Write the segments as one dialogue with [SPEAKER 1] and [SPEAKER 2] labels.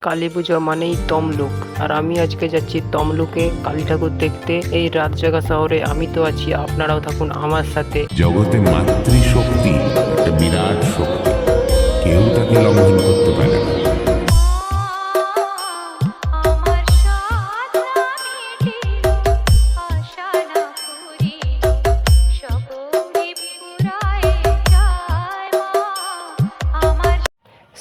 [SPEAKER 1] কালী পুজো মানেই তমলুক, আর আমি আজকে যাচ্ছি তমলুকে কালী ঠাকুর দেখতে। এই রাত জাগা শহরে আমি তো আছি, আপনারাও থাকুন আমার সাথে।
[SPEAKER 2] জগতে মাতৃশক্তি একটা বিরাট শক্তি, কেউ তাকে লঙ্ঘন করতে পারে না।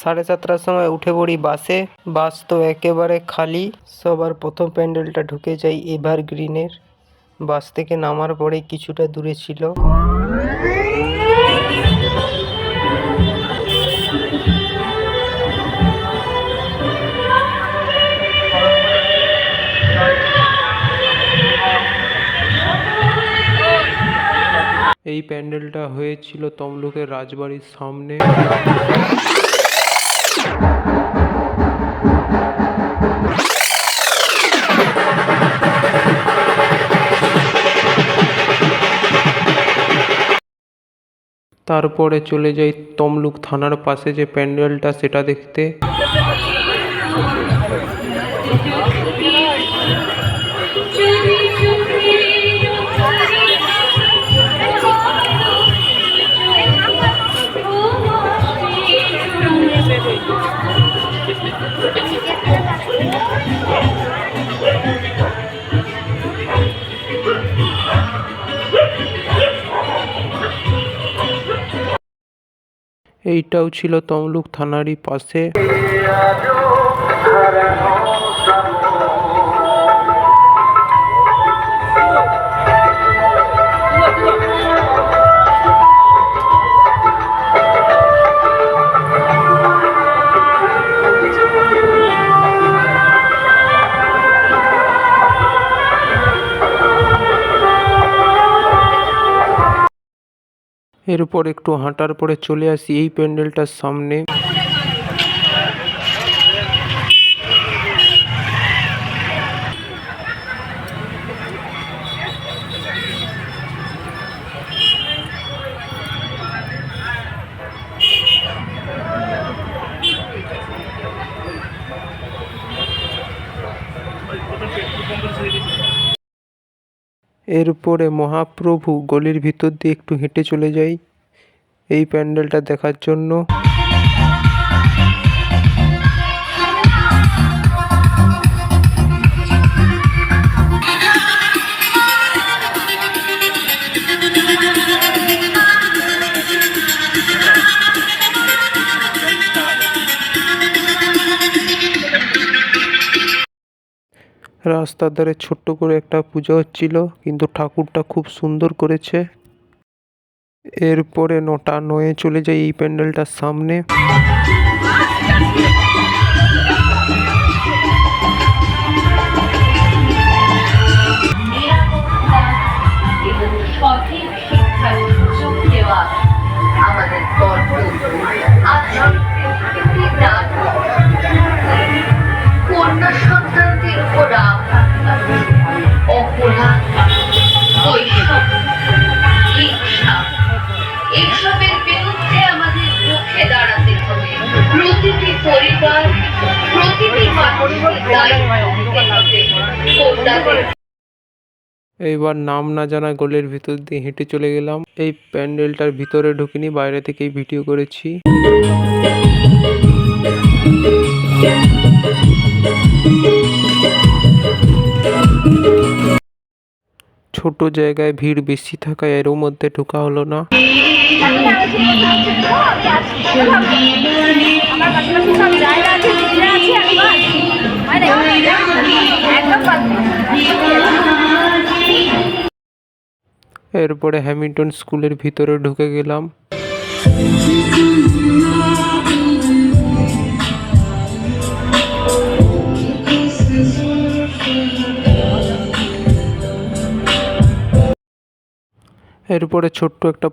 [SPEAKER 1] সাড়ে 7টার সময় উঠে পড়ি বাসে। বাস তো একেবারে খালি। সবার প্রথম প্যান্ডেলটা ঢুকে যাই এভারগ্রিনের। বাস থেকে নামার পরে কিছুটা দূরে ছিল এই প্যান্ডেলটা হয়েছিল তমলুকের রাজবাড়ির সামনে। তারপরে চলে যাই তমলুক থানার পাশে যে প্যান্ডেলটা, সেটা দেখতে। এইটাও ছিল তমলুক থানারই পাশে। এরপর একটু হাঁটার পরে চলে আসি এই প্যান্ডেলটার সামনে। এরপরে মহাপ্রভু গলির ভিতর দিয়ে একটু হেঁটে চলে যাই এই প্যান্ডেলটা দেখার জন্য। রাস্তার ধারে ছোট্ট করে একটা পুজো হচ্ছিল, কিন্তু ঠাকুরটা খুব সুন্দর করেছে। এরপরে 9টা 9 চলে যাই এই প্যান্ডেলটার সামনে।
[SPEAKER 3] সঠিক শিক্ষার সুযোগ দেওয়া আমাদের কর্তব্য। কন্যা সন্তানদের উপর অপরাধ, বৈষম্য, হিংসা, এইসবের বিরুদ্ধে আমাদের রুখে দাঁড়াতে হবে। প্রতিটি পরিবার, প্রতিটি মানুষের দায়িত্ব নিতে হবে।
[SPEAKER 1] এইবার নাম না জানা গলির ভিতর দিয়ে হেঁটে চলে গেলাম। এই প্যান্ডেলটার ভিতরে ঢুকিনি, বাইরে থেকেই ভিডিও করেছি। ছোট জায়গায় ভিড় বেশি থাকায় এর মধ্যে ঢোকা হলো না। এরপরে হ্যামিল্টন স্কুলের ভিতরে ঢুকে গেলাম। এরপরে ছোট্ট একটা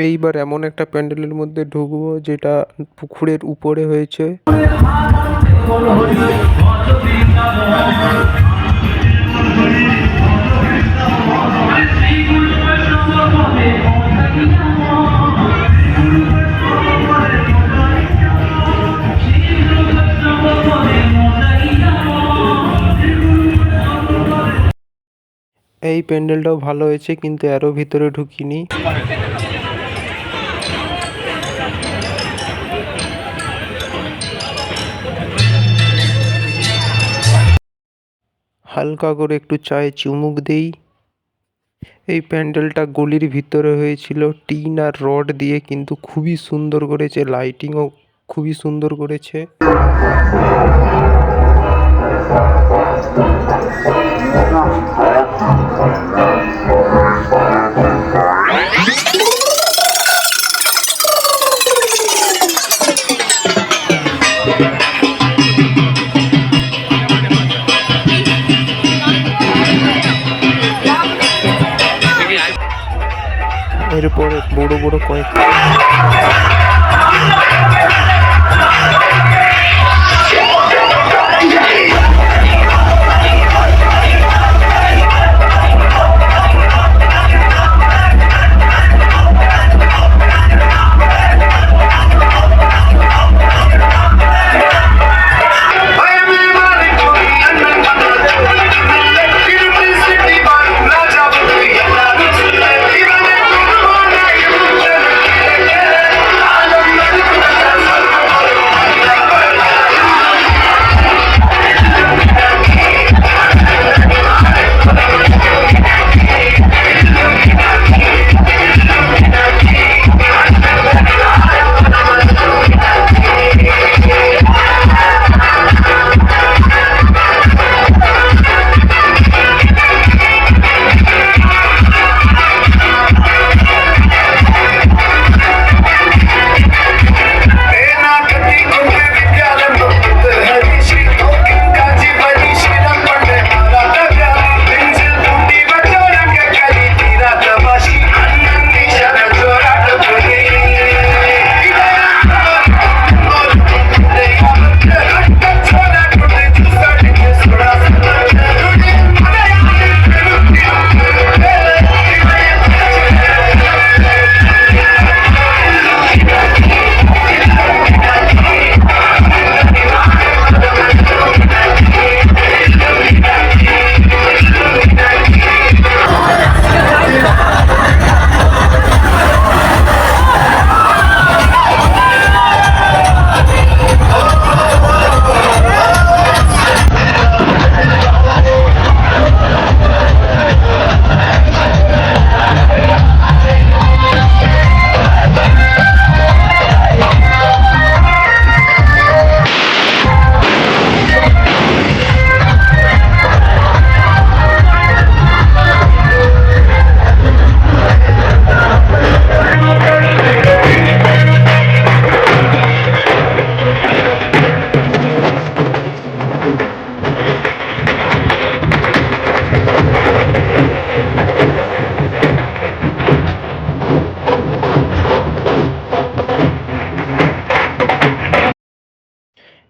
[SPEAKER 1] এইবার এমন একটা প্যান্ডেলের মধ্যে ঢুকবো যেটা পুকুরের উপরে হয়েছে। এই প্যান্ডেলটাও ভালো হয়েছে, কিন্তু আরও ভিতরে ঢুকিনি। হালকা করে একটু চায়ে চুমুক দেই। এই প্যান্ডেলটা গলির ভিতরে হয়েছিল টিন আর রড দিয়ে, কিন্তু খুবই সুন্দর করেছে, লাইটিংও খুবই সুন্দর করেছে। এরপরে বড় বড় কয়েক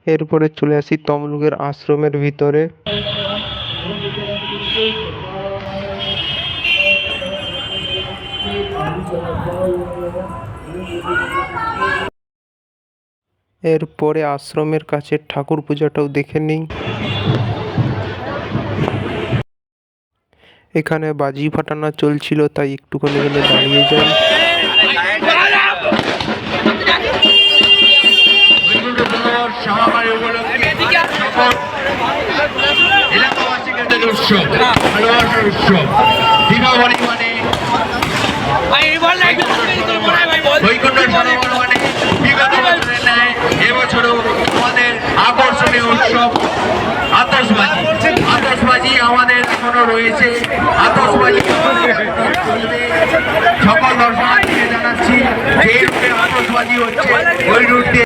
[SPEAKER 1] এরপরে চলে আসি তমলুকের আশ্রমের ভিতরে। এরপরে আশ্রমের কাছে ঠাকুর পূজাটাও দেখে নিই। এখানে বাজি ফাটানো চলছিল, তাই একটুখানি জন্য দাঁড়িয়ে যাই।
[SPEAKER 4] দীপাবলি মানে এবছরও আমাদের আকর্ষণীয় উৎসব আতশবাজি। আতশবাজি আমাদের এখনো রয়েছে। আতশবাজি সকল দর্শনার্থীকে জানাচ্ছি যে রুটে আতশবাজি হচ্ছে ওই রুট দিয়ে।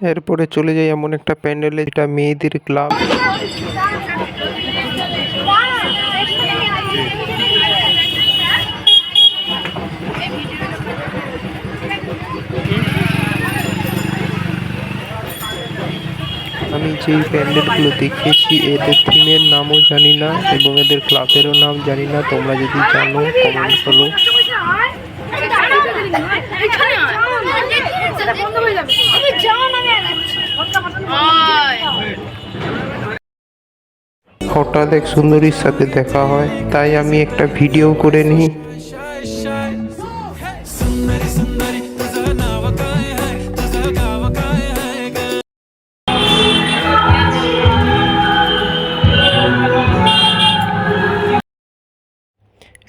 [SPEAKER 1] এরপরে চলে যাই এমন একটা প্যান্ডেলে যেটা মেয়েদের ক্লাব। আমি যেই প্যান্ডেলগুলো দেখেছি এদের থিমের নামও জানি না এবং এদের ক্লাবেরও নাম জানি না। তোমরা যদি জানো কমেন্ট করো। হঠাৎ এক সুন্দরীর সাথে দেখা হয়, তাই আমি একটা ভিডিও করে নিই।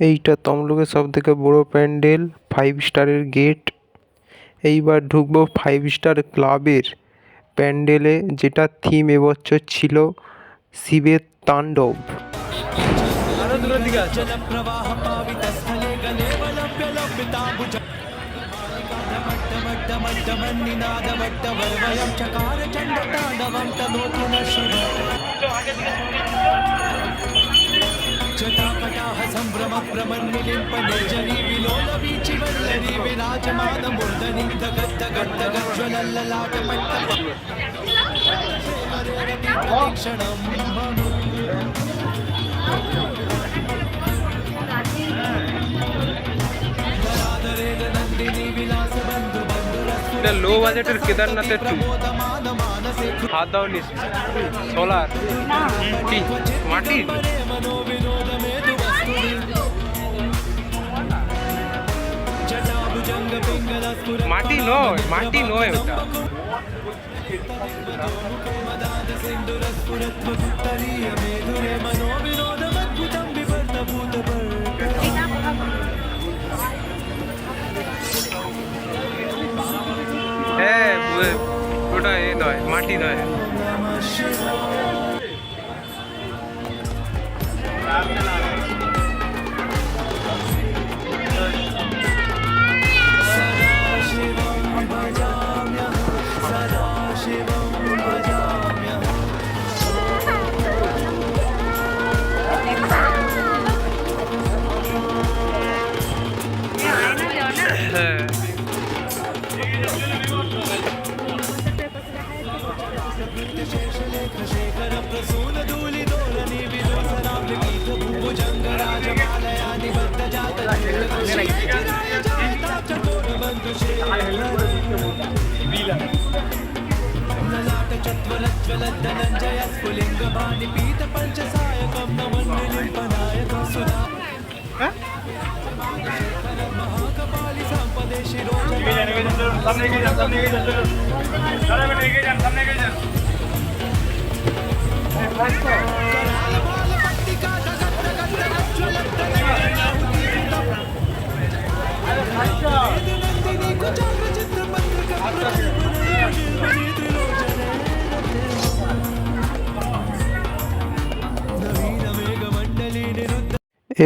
[SPEAKER 1] এইটা তমলুকের সব থেকে বড় প্যান্ডেল, 5 স্টারের গেট। এইবার ঢুকবো 5 স্টার ক্লাবের প্যান্ডেলে, যেটা থিম এবছর ছিল শিবের তাণ্ডব।
[SPEAKER 5] লো বাজেটের কেদারনাথের হাত দাও নিস সোলার কি মাটি মাটি নয় ওটা। হ্যাঁ ওটা এ নয়, মাটি নয়।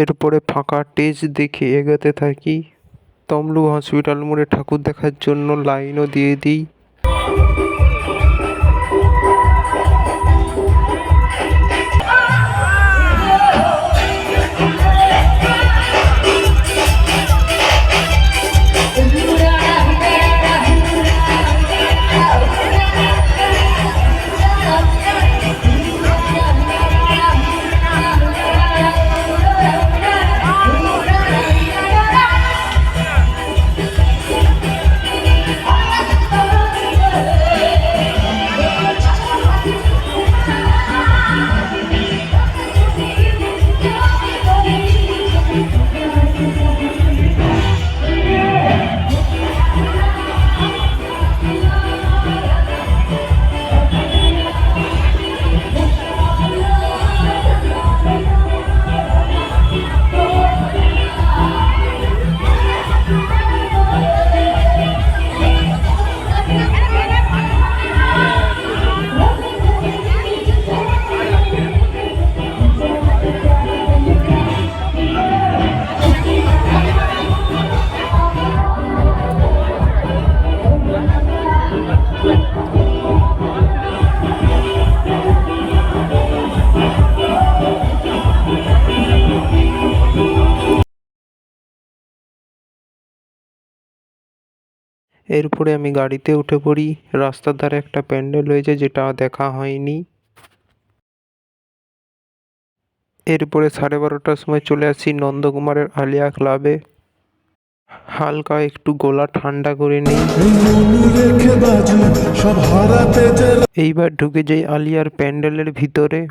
[SPEAKER 1] এরপরে ফাঁকা স্টেজ দেখে এগোতে থাকি। তমলুক হসপিটাল মোড়ে ঠাকুর দেখার জন্য লাইনও দিয়ে দিই। এরপরে আমি গাড়িতে উঠে পড়ি। রাস্তার ধারে একটা প্যান্ডেল হয়েছে যেটা দেখা হয়নি। এরপরে 12:30টার সময় চলে আসি নন্দকুমারের আলিয়া ক্লাবে। হালকা একটু গলা ঠান্ডা করে নিই। এইবার ঢুকে যাই আলিয়ার প্যান্ডেলের ভিতরে।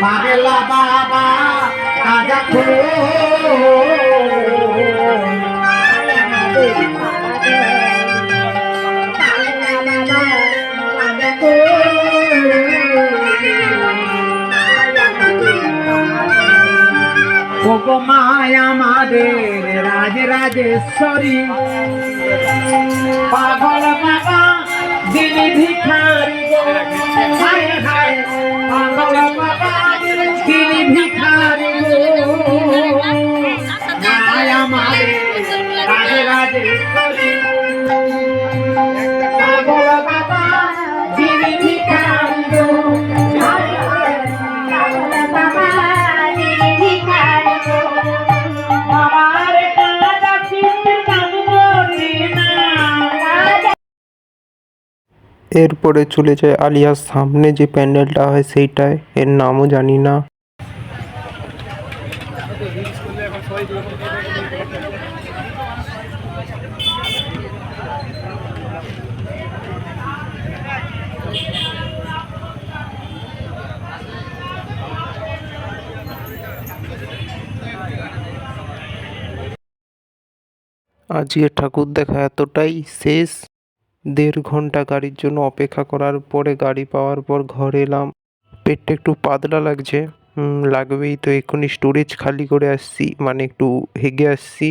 [SPEAKER 4] পাগলা বাবা রাজা মায় আমাদের রাজরাজেশ্বরী পাগল বাবা যিনি ভিখারি হায় হায় পাগল বাবা যিনি ভিখারি মায় আমাদের রাজরাজেশ্বরী পাগল বাবা যিনি ভিখারি
[SPEAKER 1] এরপরে চলে যায় আলিয়ার সামনে যে প্যান্ডেলটা হয় সেইটায়, এর নামও জানি না। আজকে ঠাকুর দেখা এতটাই শেষ। 1.5 ঘন্টা গাড়ির জন্য অপেক্ষা করার পরে গাড়ি পাওয়ার পর ঘরে এলাম। পেটটা একটু পাতলা লাগছে, লাগবেই তো, এক্ষুনি স্টোরেজ খালি করে আসছি, মানে একটু হেগে আসছি।